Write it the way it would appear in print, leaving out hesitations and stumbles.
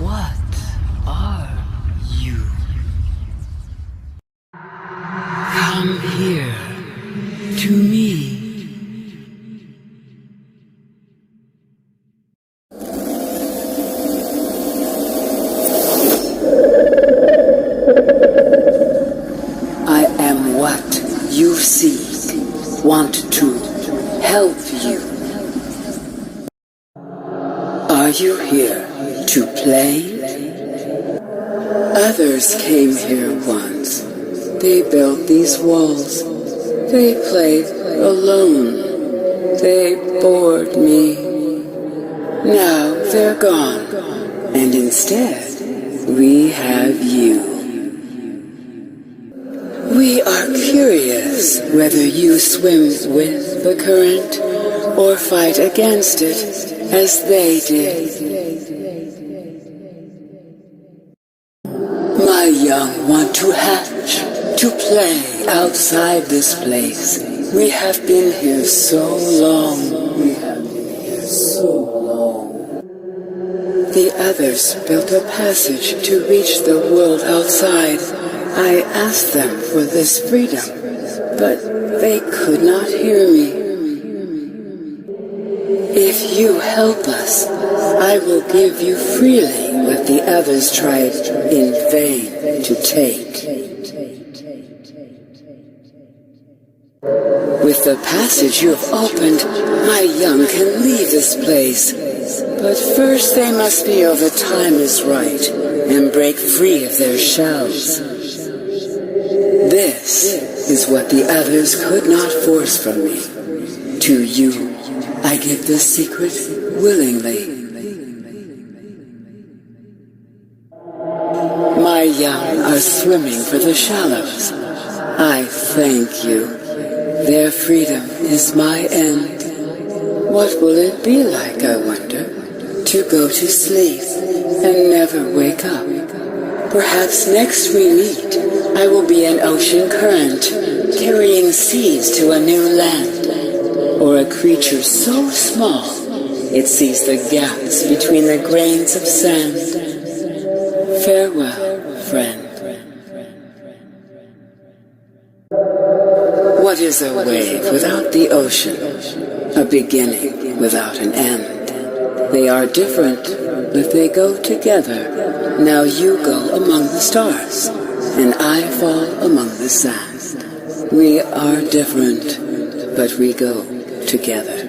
What are you? Come here to me. I am what you seek, want to help you. Are you here to play? Others came here once. They built these walls. They played alone. They bored me. Now they're gone. And instead, we have you. We are curious whether you swim with the current or fight against it as they did. My young want to hatch, to play outside this place. We have been here so long. The others built a passage to reach the world outside. I asked them for this freedom, but they could not hear me. If you help us, I will give you freely what the others tried in vain to take. With the passage you have opened, my young can leave this place. But first they must feel the time is right and break free of their shells. This is what the others could not force from me. To you, I give this secret willingly. My young are swimming for the shallows. I thank you. Their freedom is my end. What will it be like, I wonder, to go to sleep and never wake up? Perhaps next we meet, I will be an ocean current, carrying seeds to a new land, or a creature so small it sees the gaps between the grains of sand. Farewell, friend. What is a wave without the ocean? A beginning without an end. They are different, but they go together. Now you go among the stars, and I fall among the sand. We are different, but we go together.